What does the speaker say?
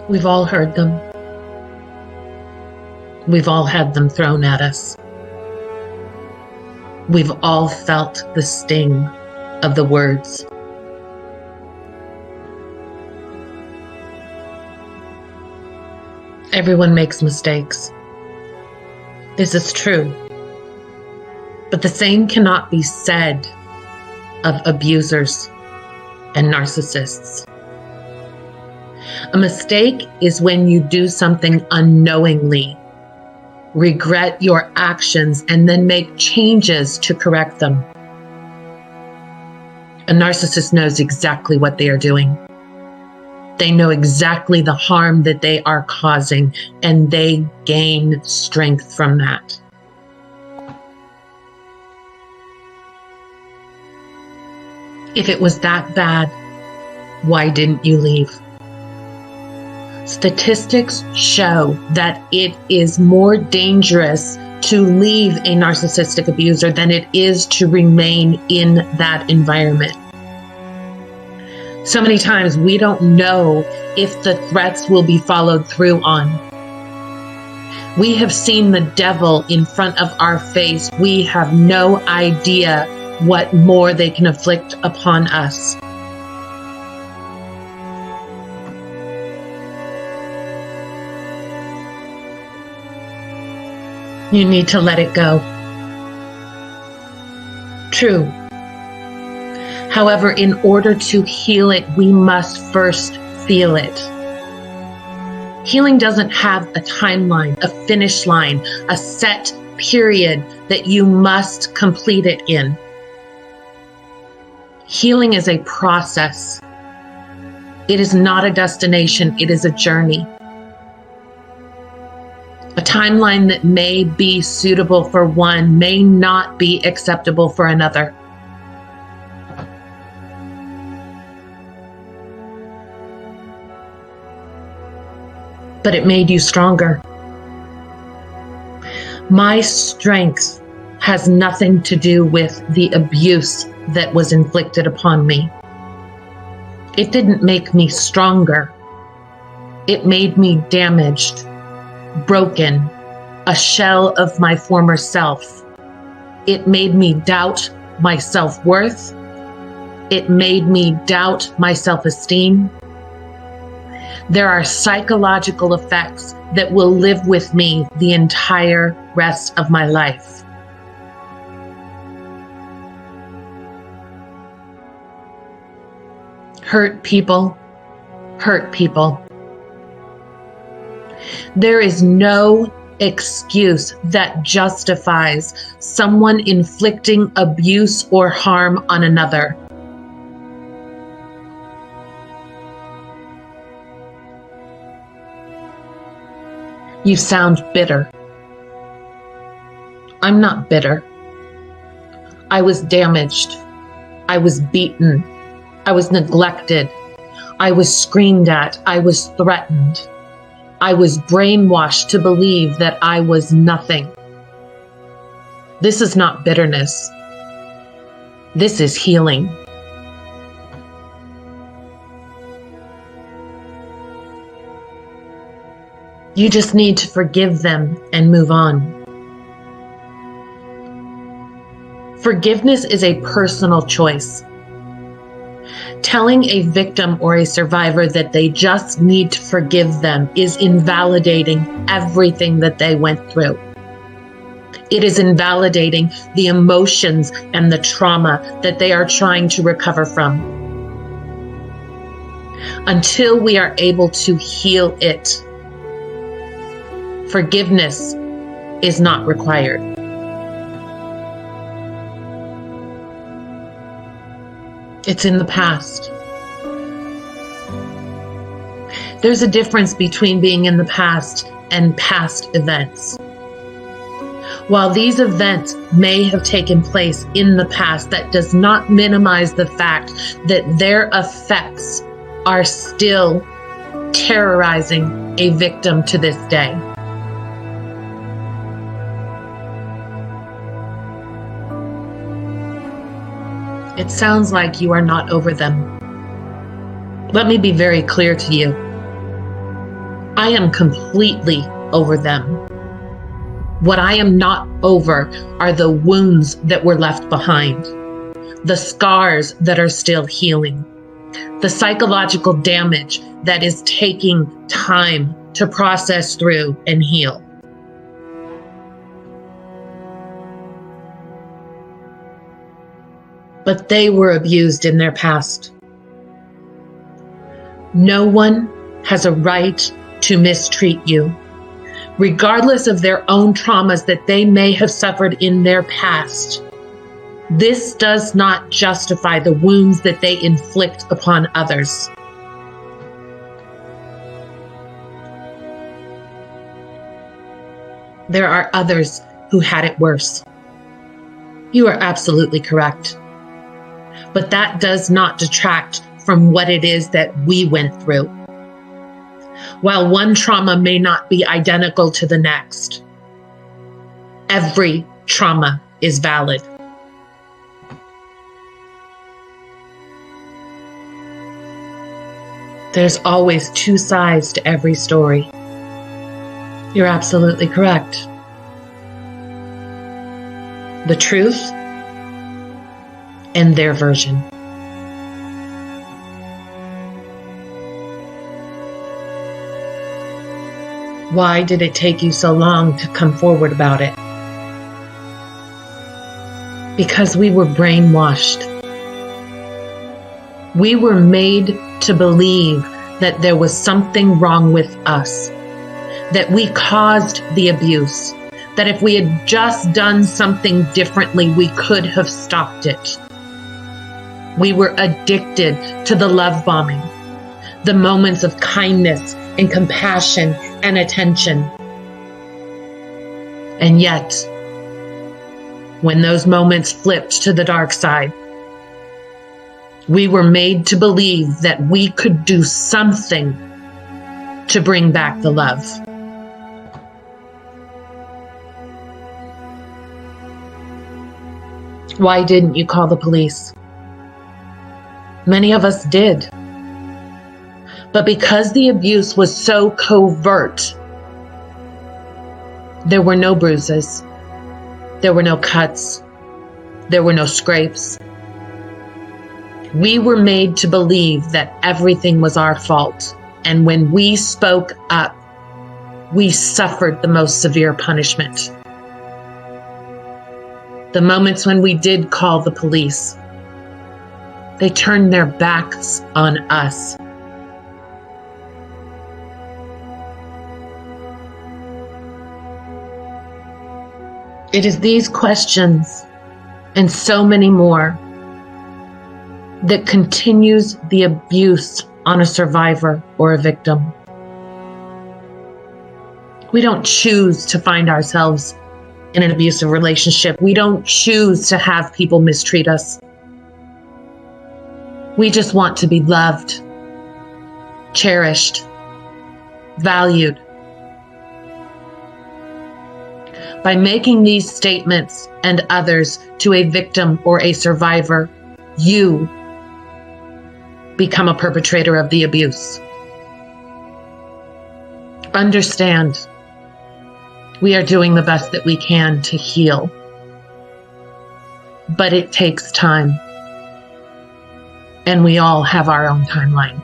We've all heard them. We've all had them thrown at us. We've all felt the sting of the words. Everyone makes mistakes. This is true. But the same cannot be said of abusers and narcissists. A mistake is when you do something unknowingly, regret your actions, and then make changes to correct them. A narcissist knows exactly what they are doing. They know exactly the harm that they are causing, and they gain strength from that. If it was that bad, why didn't you leave? Statistics show that it is more dangerous to leave a narcissistic abuser than it is to remain in that environment. So many times we don't know if the threats will be followed through on. We have seen the devil in front of our face. We have no idea what more they can inflict upon us. You need to let it go. True. However, in order to heal it, we must first feel it. Healing doesn't have a timeline, a finish line, a set period that you must complete it in. Healing is a process. It is not a destination, it is a journey. A timeline that may be suitable for one may not be acceptable for another. But it made you stronger. My strength has nothing to do with the abuse that was inflicted upon me. It didn't make me stronger. It made me damaged, broken, a shell of my former self. It made me doubt my self-worth. It made me doubt my self-esteem. There are psychological effects that will live with me the entire rest of my life. Hurt people hurt people. There is no excuse that justifies someone inflicting abuse or harm on another. You sound bitter. I'm not bitter. I was damaged. I was beaten. I was neglected. I was screamed at. I was threatened. I was brainwashed to believe that I was nothing. This is not bitterness. This is healing. You just need to forgive them and move on. Forgiveness is a personal choice. Telling a victim or a survivor that they just need to forgive them is invalidating everything that they went through. It is invalidating the emotions and the trauma that they are trying to recover from. Until we are able to heal it, forgiveness is not required. It's in the past. There's a difference between being in the past and past events. While these events may have taken place in the past, that does not minimize the fact that their effects are still terrorizing a victim to this day. It sounds like you are not over them. Let me be very clear to you. I am completely over them. What I am not over are the wounds that were left behind, the scars that are still healing, the psychological damage that is taking time to process through and heal. But they were abused in their past. No one has a right to mistreat you, regardless of their own traumas that they may have suffered in their past. This does not justify the wounds that they inflict upon others. There are others who had it worse. You are absolutely correct. But that does not detract from what it is that we went through. While one trauma may not be identical to the next, every trauma is valid. There's always two sides to every story. You're absolutely correct. The truth and their version. Why did it take you so long to come forward about it? Because we were brainwashed. We were made to believe that there was something wrong with us, that we caused the abuse, that if we had just done something differently, we could have stopped it. We were addicted to the love bombing, the moments of kindness and compassion and attention. And yet, when those moments flipped to the dark side, we were made to believe that we could do something to bring back the love. Why didn't you call the police? Many of us did. But because the abuse was so covert, there were no bruises, there were no cuts, there were no scrapes. We were made to believe that everything was our fault, and when we spoke up, we suffered the most severe punishment. The moments when we did call the police, they turned their backs on us. It is these questions and so many more that continues the abuse on a survivor or a victim. We don't choose to find ourselves in an abusive relationship. We don't choose to have people mistreat us. We just want to be loved, cherished, valued. By making these statements and others to a victim or a survivor, you become a perpetrator of the abuse. Understand, we are doing the best that we can to heal, but it takes time, and we all have our own timeline.